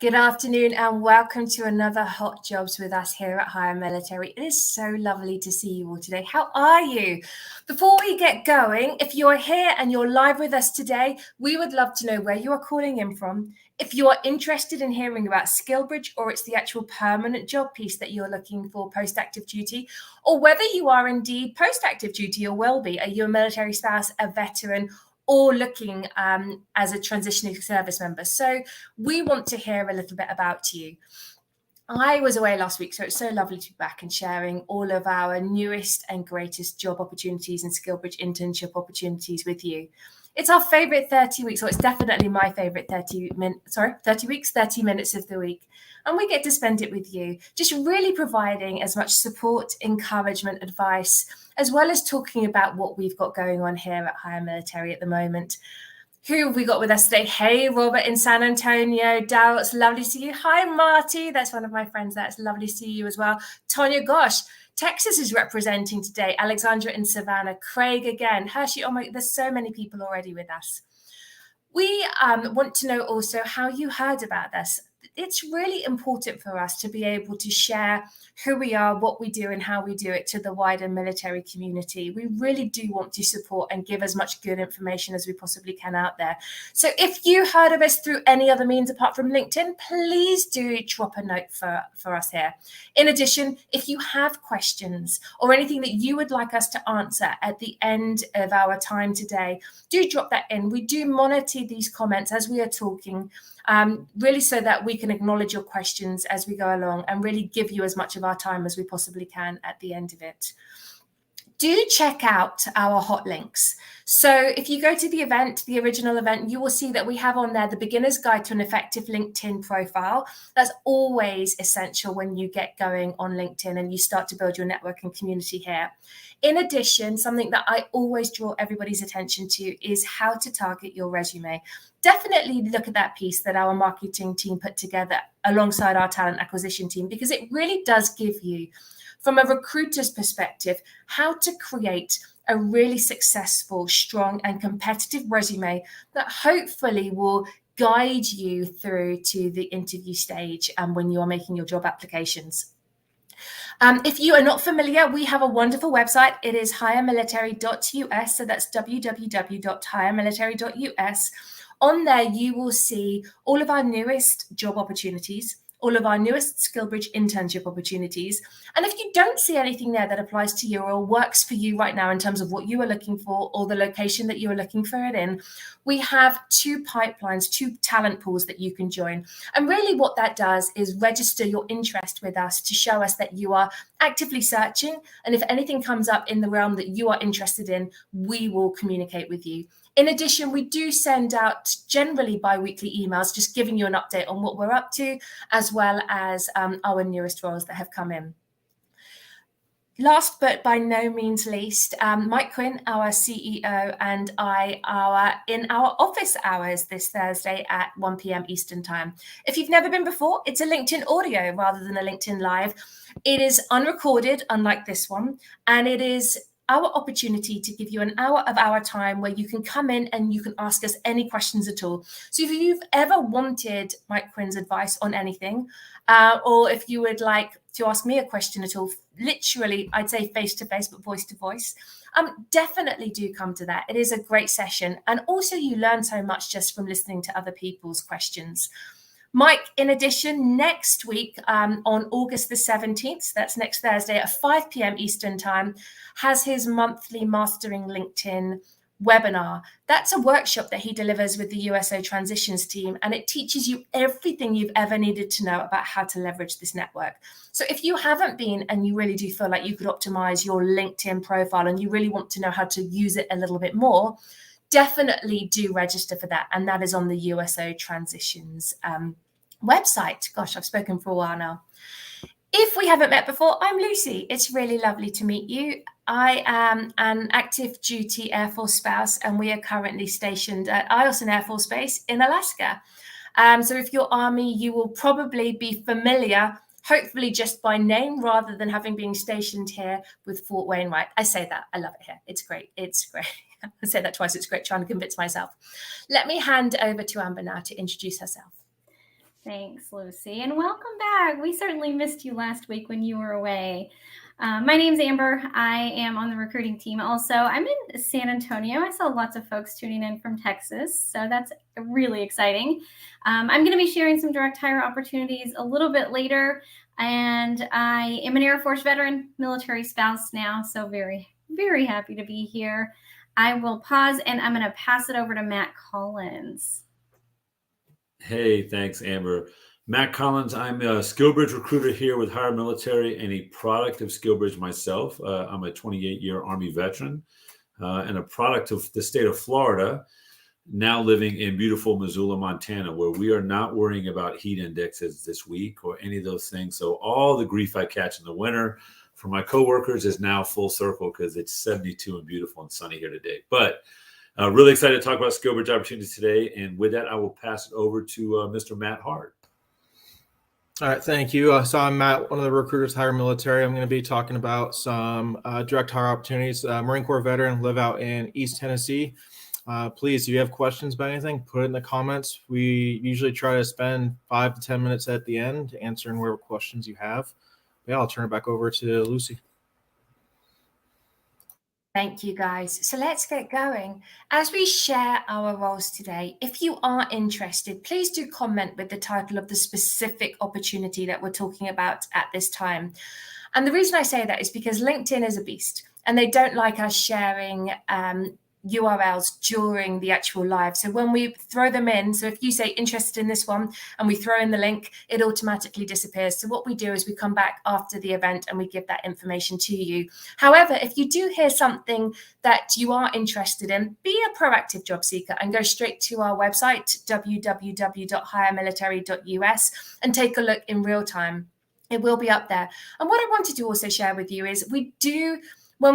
Good afternoon and welcome to another Hot Jobs with us here at Higher Military. It is so lovely to see you all today. How are you? Before we get going, if you're here and you're live with us today, we would love to know where you are calling in from. If you are interested in hearing about SkillBridge or it's the actual permanent job piece that you're looking for post-active duty, or whether you are indeed post-active duty or will be, are you a military spouse, a veteran, or looking as a transitioning service member. So we want to hear a little bit about you. I was away last week, so it's so lovely to be back and sharing all of our newest and greatest job opportunities and SkillBridge internship opportunities with you. It's our favorite 30 weeks, or it's definitely my favorite 30 weeks, 30 minutes of the week. And we get to spend it with you, just really providing as much support, encouragement, advice, as well as talking about what we've got going on here at Higher Military at the moment. Who have we got with us today? Hey, Robert in San Antonio. Daryl, it's lovely to see you. Hi, Marty. That's one of my friends. That's lovely to see you as well. Tonya, gosh, Texas is representing today. Alexandra in Savannah. Craig again. Hershey, oh my, there's so many people already with us. We want to know also how you heard about this. It's really important for us to be able to share who we are, what we do, and how we do it to the wider military community. We really do want to support and give as much good information as we possibly can out there. So if you heard of us through any other means apart from LinkedIn, please do drop a note for us here. In addition, if you have questions or anything that you would like us to answer at the end of our time today, do drop that in. We do monitor these comments as we are talking, really so that we can acknowledge your questions as we go along and really give you as much of our time as we possibly can at the end of it. Do check out our hot links. So if you go to the event, the original event, you will see that we have on there the beginner's guide to an effective LinkedIn profile. That's always essential when you get going on LinkedIn and you start to build your network and community here. In addition, something that I always draw everybody's attention to is how to target your resume. Definitely look at that piece that our marketing team put together alongside our talent acquisition team, because it really does give you, from a recruiter's perspective, how to create a really successful, strong, and competitive resume that hopefully will guide you through to the interview stage and when you are making your job applications. If you are not familiar, we have a wonderful website. It is highermilitary.us. So that's www.highermilitary.us. On there, you will see all of our newest job opportunities, all of our newest SkillBridge internship opportunities. And if you don't see anything there that applies to you or works for you right now in terms of what you are looking for or the location that you are looking for it in, we have two pipelines, two talent pools that you can join. And really what that does is register your interest with us to show us that you are actively searching. And if anything comes up in the realm that you are interested in, we will communicate with you. In addition, we do send out generally bi-weekly emails, just giving you an update on what we're up to, as well as our newest roles that have come in. Last but by no means least, Mike Quinn, our CEO, and I are in our office hours this Thursday at 1 p.m. Eastern Time. If you've never been before, it's a LinkedIn audio rather than a LinkedIn Live. It is unrecorded, unlike this one, and it is our opportunity to give you an hour of our time where you can come in and you can ask us any questions at all. So if you've ever wanted Mike Quinn's advice on anything, or if you would like to ask me a question at all, literally, I'd say face-to-face, but voice-to-voice, definitely do come to that. It is a great session. And also you learn so much just from listening to other people's questions. Mike, in addition, next week on August the 17th, that's next Thursday at 5 p.m. Eastern Time, has his monthly Mastering LinkedIn webinar. That's a workshop that he delivers with the USO Transitions team, and it teaches you everything you've ever needed to know about how to leverage this network. So if you haven't been and you really do feel like you could optimize your LinkedIn profile and you really want to know how to use it a little bit more, definitely do register for that. And that is on the USO Transitions website. Gosh, I've spoken for a while now. If we haven't met before, I'm Lucy. It's really lovely to meet you. I am an active duty Air Force spouse, and we are currently stationed at Eielson Air Force Base in Alaska. So if you're Army, you will probably be familiar, hopefully just by name rather than having been stationed here with Fort Wainwright. I say that. I love it here. It's great. It's great. I said that twice. It's great trying to convince myself. Let me hand over to Amber now to introduce herself. Thanks, Lucy, and welcome back. We certainly missed you last week when you were away. My name's Amber. I am on the recruiting team also. I'm in San Antonio. I saw lots of folks tuning in from Texas, so that's really exciting. I'm going to be sharing some direct hire opportunities a little bit later, and I am an Air Force veteran, military spouse now, so very, very happy to be here. I will pause, and I'm going to pass it over to Matt Collins. Hey, thanks, Amber. Matt Collins, I'm a SkillBridge recruiter here with Hire Military and a product of SkillBridge myself. I'm a 28-year Army veteran and a product of the state of Florida, now living in beautiful Missoula, Montana, where we are not worrying about heat indexes this week or any of those things. So all the grief I catch in the winter from my coworkers is now full circle because it's 72 and beautiful and sunny here today. But really excited to talk about SkillBridge opportunities today. And with that, I will pass it over to Mr. Matt Hart. All right, thank you. So I'm Matt, one of the recruiters, Hire Military. I'm going to be talking about some direct hire opportunities. Marine Corps veteran, live out in East Tennessee. Please, if you have questions about anything, put it in the comments. We usually try to spend 5 to 10 minutes at the end answering whatever questions you have. Yeah, I'll turn it back over to Lucy. Thank you, guys. So let's get going. As we share our roles today, if you are interested, please do comment with the title of the specific opportunity that we're talking about at this time. And the reason I say that is because LinkedIn is a beast and they don't like us sharing URLs during the actual live. So when we throw them in, so if you say interested in this one and we throw in the link, it automatically disappears. So what we do is we come back after the event and we give that information to you. However, if you do hear something that you are interested in, be a proactive job seeker and go straight to our website, www.hiremilitary.us, and take a look in real time. It will be up there. And what I wanted to also share with you is when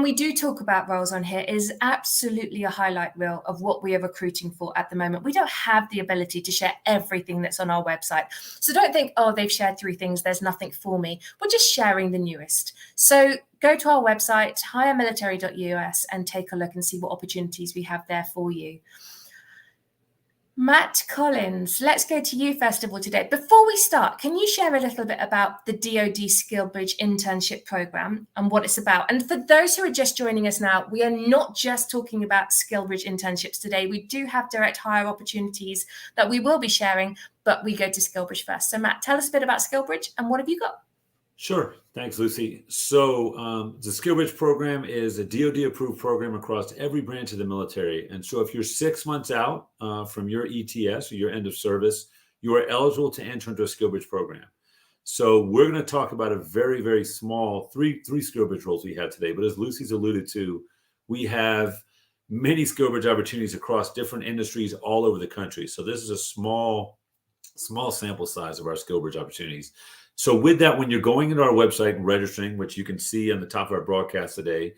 we do talk about roles on here, it is absolutely a highlight reel of what we are recruiting for at the moment. We don't have the ability to share everything that's on our website. So don't think, oh, they've shared 3 things, there's nothing for me. We're just sharing the newest. So go to our website, hiremilitary.us, and take a look and see what opportunities we have there for you. Matt Collins, let's go to you first of all today. Before we start, can you share a little bit about the DoD SkillBridge internship program and what it's about? And for those who are just joining us now, we are not just talking about SkillBridge internships today. We do have direct hire opportunities that we will be sharing, but we go to SkillBridge first. So Matt, tell us a bit about SkillBridge and what have you got? Sure. Thanks, Lucy. So the SkillBridge program is a DoD-approved program across every branch of the military. And so if you're 6 months out from your ETS or your end of service, you are eligible to enter into a SkillBridge program. So we're going to talk about a very, very small three SkillBridge roles we have today. But as Lucy's alluded to, we have many SkillBridge opportunities across different industries all over the country. So this is a small sample size of our SkillBridge opportunities. So with that, when you're going into our website and registering, which you can see on the top of our broadcast today,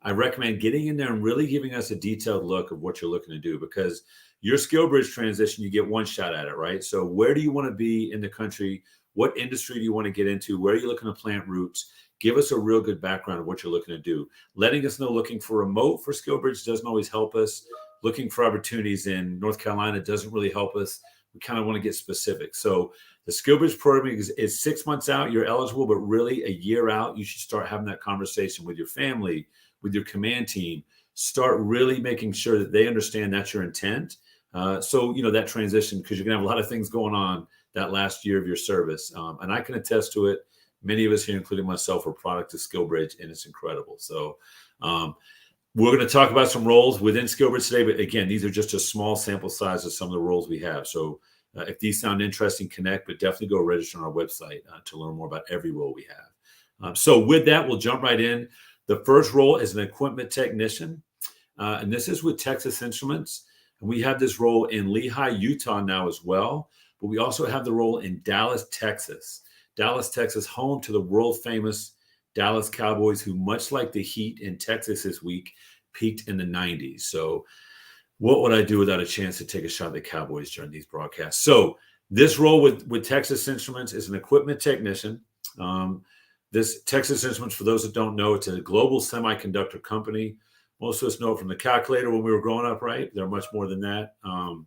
I recommend getting in there and really giving us a detailed look of what you're looking to do, because your SkillBridge transition, you get one shot at it, right? So where do you want to be in the country? What industry do you want to get into? Where are you looking to plant roots? Give us a real good background of what you're looking to do. Letting us know looking for remote for SkillBridge doesn't always help us. Looking for opportunities in North Carolina doesn't really help us. We kind of want to get specific. So the SkillBridge program is 6 months out, you're eligible, but really a year out, you should start having that conversation with your family, with your command team. Start really making sure that they understand that's your intent. So, that transition, because you're going to have a lot of things going on that last year of your service. And I can attest to it. Many of us here, including myself, are product of SkillBridge, and it's incredible. So we're going to talk about some roles within SkillBridge today. But again, these are just a small sample size of some of the roles we have. So if these sound interesting, connect, but definitely go register on our website to learn more about every role we have. So with that, we'll jump right in. The first role is an equipment technician, and this is with Texas Instruments. And we have this role in Lehi, Utah now as well, but we also have the role in Dallas, Texas. Dallas, Texas, home to the world-famous Dallas Cowboys, who, much like the Heat in Texas this week, peaked in the 90s. So what would I do without a chance to take a shot at the Cowboys during these broadcasts? So this role with Texas Instruments is an equipment technician. This Texas Instruments, for those that don't know, it's a global semiconductor company. Most of us know it from the calculator when we were growing up, right? They're much more than that. And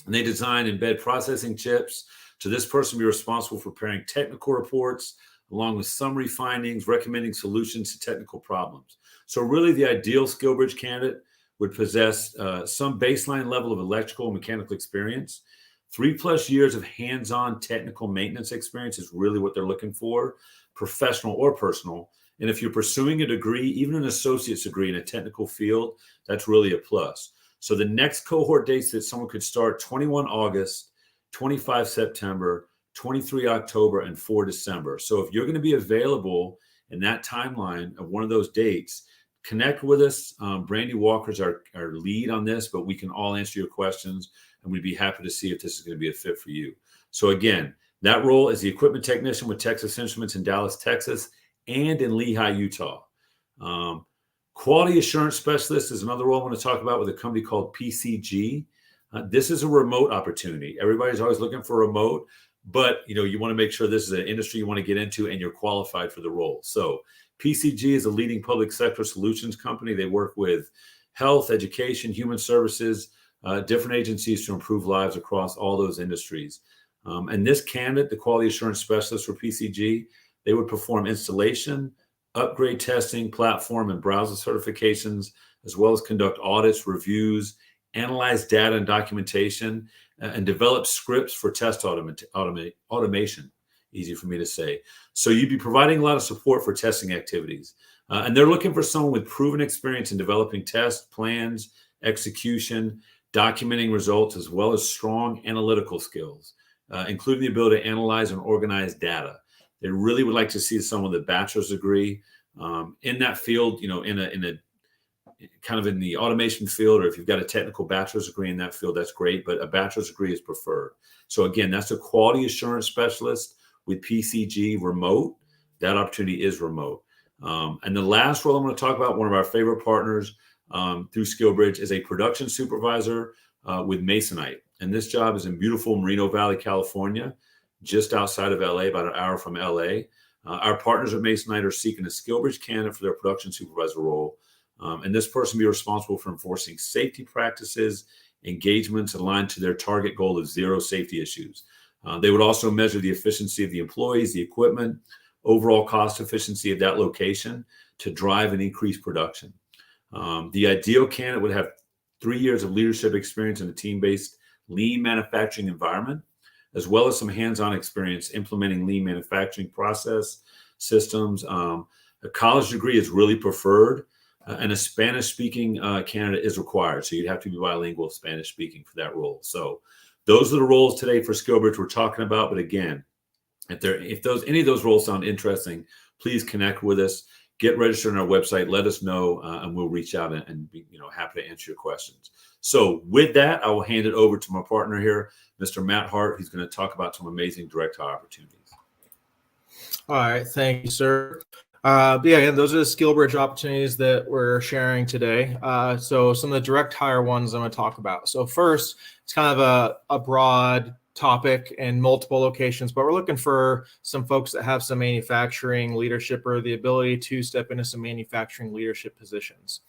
they design embed processing chips So this person will be responsible for preparing technical reports along with summary findings, recommending solutions to technical problems. So really the ideal SkillBridge candidate would possess some baseline level of electrical and mechanical experience. 3+ years of hands-on technical maintenance experience is really what they're looking for, professional or personal. And if you're pursuing a degree, even an associate's degree in a technical field, that's really a plus. So the next cohort dates that someone could start: 21 August, 25 September, 23 October, and 4 December. So if you're going to be available in that timeline of one of those dates, connect with us. Brandy Walker's our lead on this, but we can all answer your questions, and we'd be happy to see if this is going to be a fit for you. So again, that role is the equipment technician with Texas Instruments in Dallas, Texas, and in Lehi, Utah. Quality assurance specialist is another role I want to talk about with a company called PCG. This is a remote opportunity. Everybody's always looking for remote, but you want to make sure this is an industry you want to get into and you're qualified for the role. So PCG is a leading public sector solutions company. They work with health, education, human services, different agencies to improve lives across all those industries. And this candidate, the quality assurance specialist for PCG, they would perform installation, upgrade testing, platform and browser certifications, as well as conduct audits, reviews, analyze data and documentation, and develop scripts for test automation. Easy for me to say. So you'd be providing a lot of support for testing activities. And they're looking for someone with proven experience in developing test plans, execution, documenting results, as well as strong analytical skills, including the ability to analyze and organize data. They really would like to see someone with a bachelor's degree in that field, in a kind of in the automation field, or if you've got a technical bachelor's degree in that field, that's great, but a bachelor's degree is preferred. So again, that's a quality assurance specialist with PCG remote. That opportunity is remote. And the last role I'm going to talk about, one of our favorite partners through SkillBridge, is a production supervisor with Masonite. And this job is in beautiful Moreno Valley, California, just outside of LA, about an hour from LA. Our partners at Masonite are seeking a SkillBridge candidate for their production supervisor role. And this person will be responsible for enforcing safety practices, engagements aligned to their target goal of 0 safety issues. They would also measure the efficiency of the employees, the equipment, overall cost efficiency of that location to drive and increase production. The ideal candidate would have 3 years of leadership experience in a team-based lean manufacturing environment, as well as some hands-on experience implementing lean manufacturing process systems. A college degree is really preferred, and a Spanish-speaking candidate is required. So you'd have to be bilingual Spanish-speaking for that role. So those are the roles today for SkillBridge we're talking about. But again, if any of those roles sound interesting, please connect with us. Get registered on our website. Let us know, and we'll reach out and be happy to answer your questions. So with that, I will hand it over to my partner here, Mr. Matt Hart, who's going to talk about some amazing direct hire opportunities. All right, thank you, sir. Those are the SkillBridge opportunities that we're sharing today. So some of the direct hire ones I'm going to talk about. So first, it's kind of a broad topic in multiple locations, but we're looking for some folks that have some manufacturing leadership or the ability to step into some manufacturing leadership positions.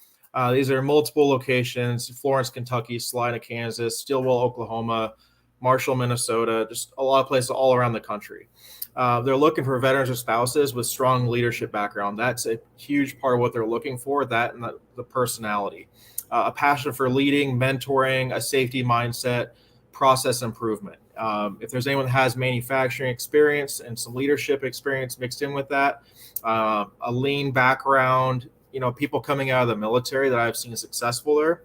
These are multiple locations: Florence, Kentucky, Salina, Kansas, Stillwell, Oklahoma, Marshall, Minnesota, just a lot of places all around the country. They're looking for veterans or spouses with strong leadership background. That's a huge part of what they're looking for, that and the personality. A passion for leading, mentoring, a safety mindset, process improvement. If there's anyone that has manufacturing experience and some leadership experience mixed in with that, a lean background, people coming out of the military that I've seen successful there,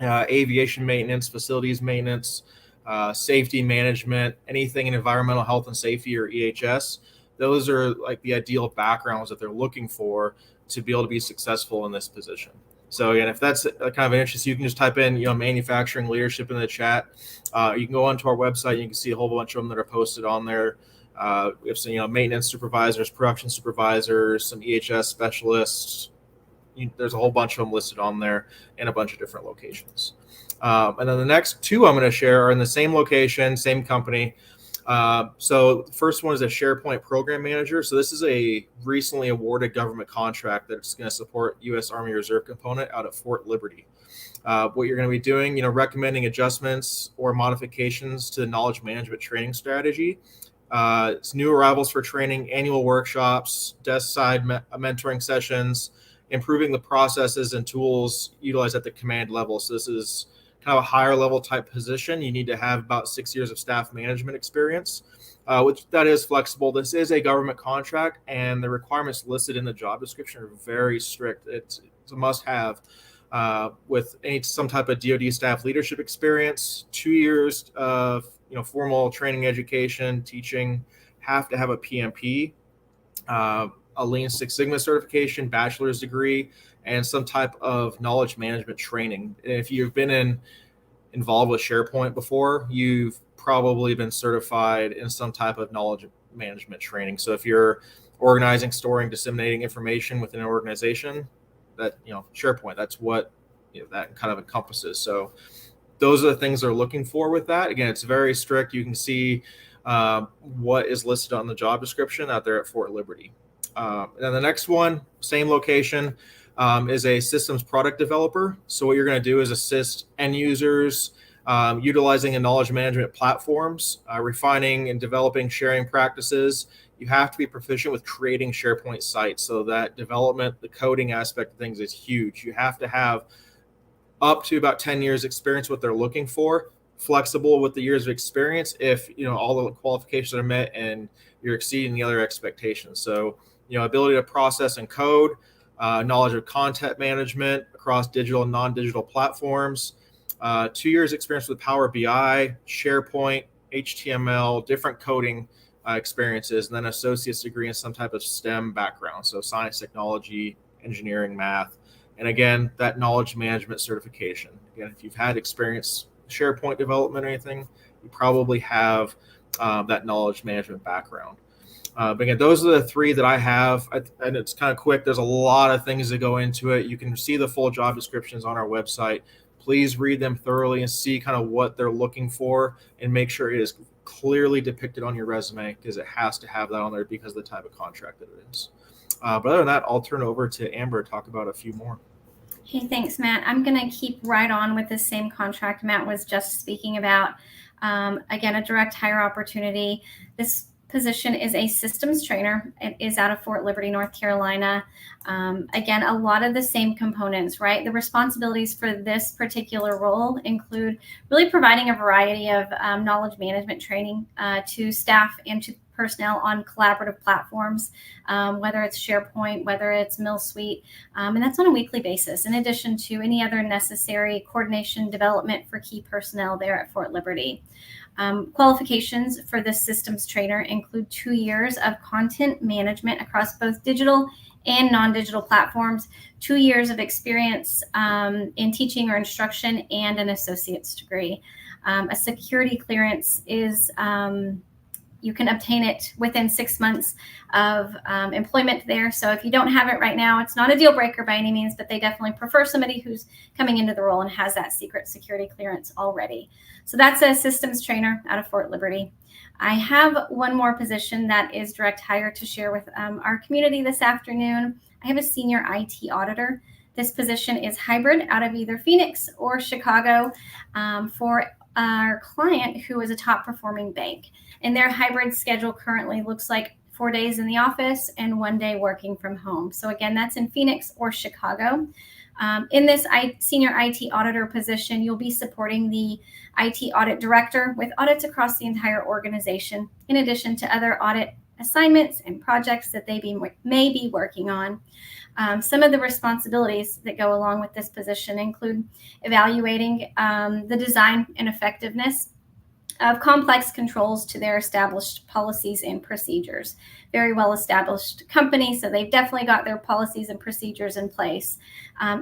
aviation maintenance, facilities maintenance, safety management, anything in environmental health and safety or EHS. Those are like the ideal backgrounds that they're looking for to be able to be successful in this position. So again, if that's kind of an interest, you can just type in, manufacturing leadership in the chat. You can go onto our website. You can see a whole bunch of them that are posted on there. We have some, maintenance supervisors, production supervisors, some EHS specialists. There's a whole bunch of them listed on there in a bunch of different locations. And then the next two I'm going to share are in the same location, same company. So the first one is a SharePoint program manager. So this is a recently awarded government contract that's going to support U.S. Army Reserve component out at Fort Liberty. What you're going to be doing, recommending adjustments or modifications to the knowledge management training strategy. It's new arrivals for training, annual workshops, desk side mentoring sessions, improving the processes and tools utilized at the command level. So this is kind of a higher level type position. You need to have about 6 years of staff management experience, which that is flexible. This is a government contract, and the requirements listed in the job description are very strict. It's a must-have. With some type of DoD staff leadership experience, 2 years of formal training, education, teaching, have to have a PMP, a Lean Six Sigma certification, bachelor's degree, and some type of knowledge management training. If you've been involved with SharePoint before, you've probably been certified in some type of knowledge management training. So if you're organizing, storing, disseminating information within an organization, that SharePoint, that's what that kind of encompasses. So those are the things they're looking for with that. Again, it's very strict. You can see what is listed on the job description out there at Fort Liberty. And then the next one, same location, is a systems product developer. So what you're going to do is assist end users utilizing a knowledge management platforms, refining and developing sharing practices. You have to be proficient with creating SharePoint sites. So that development, the coding aspect of things is huge. You have to have up to about 10 years experience, what they're looking for, flexible with the years of experience if all the qualifications are met and you're exceeding the other expectations. So ability to process and code, knowledge of content management across digital and non-digital platforms, 2 years experience with Power BI, SharePoint, HTML, different coding experiences, and then associate's degree in some type of STEM background. So science, technology, engineering, math. And again, that knowledge management certification. Again, if you've had experience SharePoint development or anything, you probably have that knowledge management background. But again, those are the three that I have, and it's kind of quick. There's a lot of things that go into it. You can see the full job descriptions on our website. Please read them thoroughly and see kind of what they're looking for, and make sure it is clearly depicted on your resume, because it has to have that on there because of the type of contract that it is. But other than that, I'll turn it over to Amber to talk about a few more. Hey, thanks, Matt. I'm going to keep right on with the same contract Matt was just speaking about. Again, a direct hire opportunity. This position is a systems trainer. It is out of Fort Liberty, North Carolina. Again, a lot of the same components, right? The responsibilities for this particular role include really providing a variety of knowledge management training to staff and to personnel on collaborative platforms, whether it's SharePoint, whether it's MillSuite, and that's on a weekly basis, in addition to any other necessary coordination development for key personnel there at Fort Liberty. Qualifications for this systems trainer include 2 years of content management across both digital and non-digital platforms, 2 years of experience in teaching or instruction, and an associate's degree. A security clearance is you can obtain it within 6 months of employment there. So if you don't have it right now, it's not a deal breaker by any means, but they definitely prefer somebody who's coming into the role and has that secret security clearance already. So that's a systems trainer out of Fort Liberty. I have one more position that is direct hire to share with our community this afternoon. I have a senior IT auditor. This position is hybrid out of either Phoenix or Chicago for our client, who is a top performing bank. And their hybrid schedule currently looks like 4 days in the office and 1 day working from home. So again, that's in Phoenix or Chicago. In this senior IT auditor position, you'll be supporting the IT audit director with audits across the entire organization, in addition to other audit assignments and projects that they may be working on. Some of the responsibilities that go along with this position include evaluating the design and effectiveness of complex controls to their established policies and procedures. Very well established company, so they've definitely got their policies and procedures in place.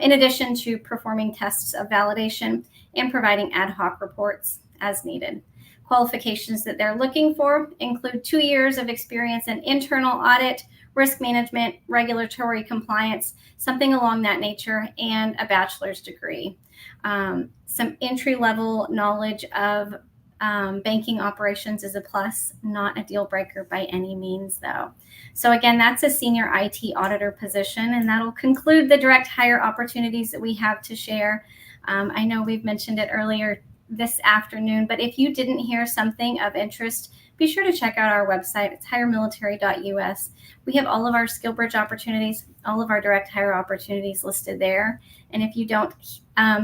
In addition to performing tests of validation and providing ad hoc reports as needed. Qualifications that they're looking for include 2 years of experience in internal audit, risk management, regulatory compliance, something along that nature, and a bachelor's degree. Some entry-level knowledge of Banking operations is a plus, not a deal breaker by any means, though. So again, that's a senior IT auditor position, and that'll conclude the direct hire opportunities that we have to share. I know we've mentioned it earlier this afternoon, but if you didn't hear something of interest, be sure to check out our website. It's hiremilitary.us. We have all of our SkillBridge opportunities, all of our direct hire opportunities listed there. And if you don't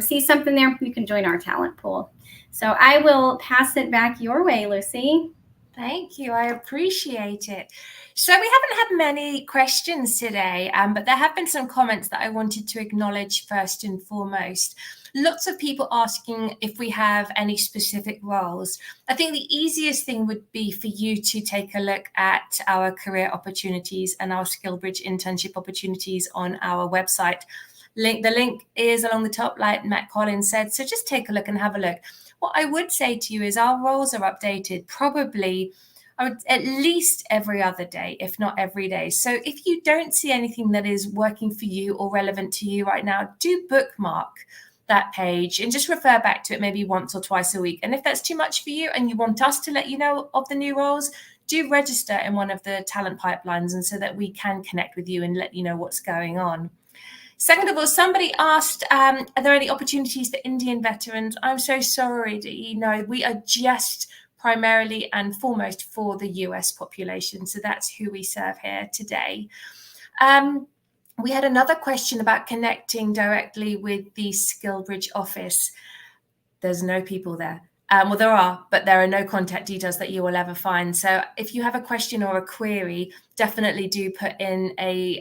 see something there, you can join our talent pool. So I will pass it back your way, Lucy. Thank you. I appreciate it. So we haven't had many questions today, but there have been some comments that I wanted to acknowledge first and foremost. Lots of people asking if we have any specific roles. I think the easiest thing would be for you to take a look at our career opportunities and our SkillBridge internship opportunities on our website. The link is along the top, like Matt Collins said. So just take a look and have a look. What I would say to you is our roles are updated probably at least every other day, if not every day. So if you don't see anything that is working for you or relevant to you right now, do bookmark that page and just refer back to it maybe once or twice a week. And if that's too much for you and you want us to let you know of the new roles, do register in one of the talent pipelines, and so that we can connect with you and let you know what's going on. Second of all, somebody asked, are there any opportunities for Indian veterans? I'm so sorry that we are just primarily and foremost for the US population. So that's who we serve here today. We had another question about connecting directly with the SkillBridge office. There's no people there. Well, there are, but there are no contact details that you will ever find. So if you have a question or a query, definitely do put in a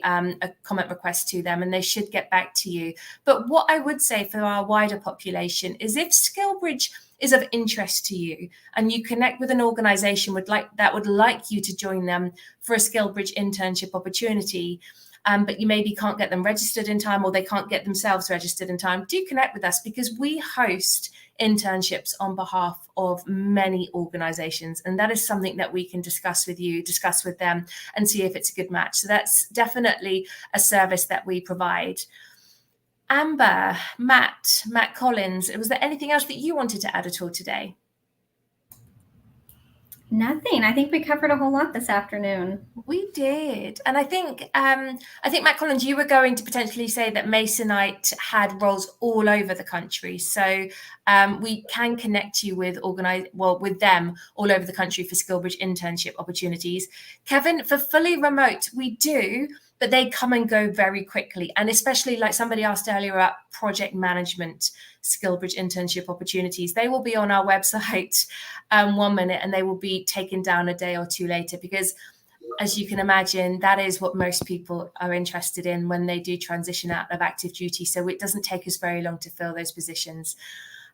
comment request to them, and they should get back to you. But what I would say for our wider population is, if SkillBridge is of interest to you and you connect with an organization that would like you to join them for a SkillBridge internship opportunity, but you maybe can't get them registered in time, or they can't get themselves registered in time, do connect with us, because we host internships on behalf of many organizations. And that is something that we can discuss with them, and see if it's a good match. So that's definitely a service that we provide. Amber, Matt Collins, was there anything else that you wanted to add at all today? Nothing. I think we covered a whole lot this afternoon. We did. And I think Matt Collins, you were going to potentially say that Masonite had roles all over the country. So we can connect you with them all over the country for SkillBridge internship opportunities. Kevin, for fully remote, we do, but they come and go very quickly. And especially, like somebody asked earlier, about project management SkillBridge internship opportunities, they will be on our website 1 minute and they will be taken down a day or two later, because as you can imagine, that is what most people are interested in when they do transition out of active duty. So it doesn't take us very long to fill those positions.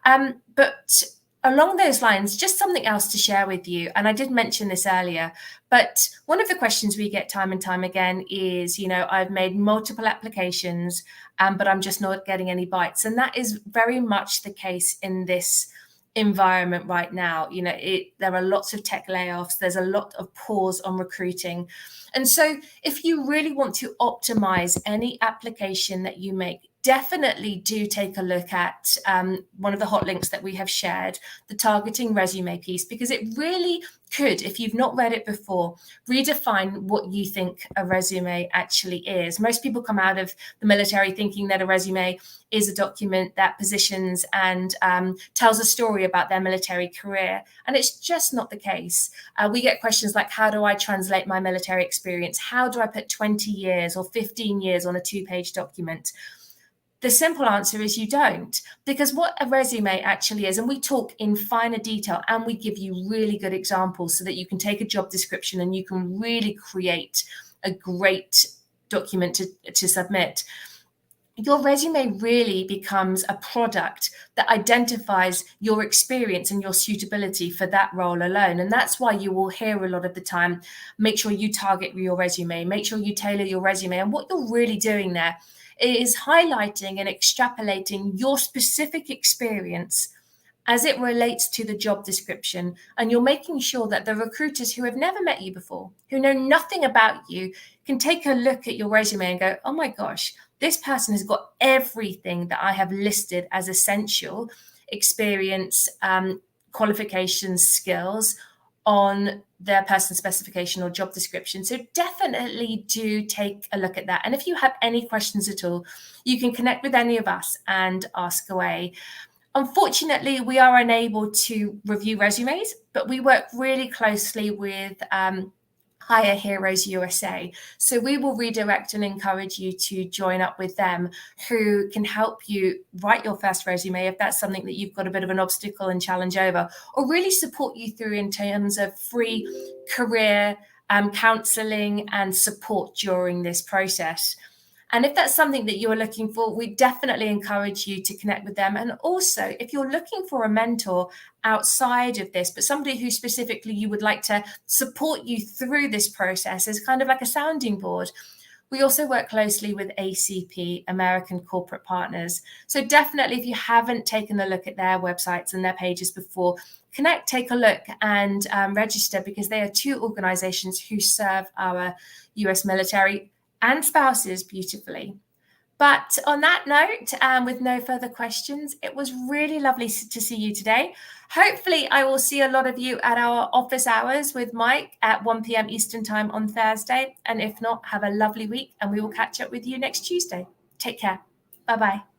But along those lines, just something else to share with you. And I did mention this earlier, but one of the questions we get time and time again is, I've made multiple applications, but I'm just not getting any bites. And that is very much the case in this environment right now. There are lots of tech layoffs. There's a lot of pause on recruiting. And so if you really want to optimize any application that you make, definitely do take a look at one of the hot links that we have shared, the targeting resume piece, because it really could, if you've not read it before, redefine what you think a resume actually is. Most people come out of the military thinking that a resume is a document that positions and tells a story about their military career. And it's just not the case. We get questions like, how do I translate my military experience? How do I put 20 years or 15 years on a 2-page document? The simple answer is you don't, because what a resume actually is, and we talk in finer detail and we give you really good examples so that you can take a job description and you can really create a great document to submit. Your resume really becomes a product that identifies your experience and your suitability for that role alone. And that's why you will hear a lot of the time, make sure you target your resume, make sure you tailor your resume. And what you're really doing there is highlighting and extrapolating your specific experience as it relates to the job description. And you're making sure that the recruiters who have never met you before, who know nothing about you, can take a look at your resume and go, oh my gosh, this person has got everything that I have listed as essential: experience, qualifications, skills on their person specification or job description. So definitely do take a look at that. And if you have any questions at all, you can connect with any of us and ask away. Unfortunately, we are unable to review resumes, but we work really closely with Hire Heroes USA. So we will redirect and encourage you to join up with them, who can help you write your first resume if that's something that you've got a bit of an obstacle and challenge over, or really support you through in terms of free career counseling and support during this process. And if that's something that you're looking for, we definitely encourage you to connect with them. And also, if you're looking for a mentor outside of this, but somebody who specifically you would like to support you through this process as kind of like a sounding board, we also work closely with ACP, American Corporate Partners. So definitely, if you haven't taken a look at their websites and their pages before, connect, take a look, and register, because they are two organizations who serve our US military and spouses beautifully. But on that note, with no further questions, it was really lovely to see you today. Hopefully, I will see a lot of you at our office hours with Mike at 1 p.m. Eastern Time on Thursday. And if not, have a lovely week, and we will catch up with you next Tuesday. Take care. Bye-bye.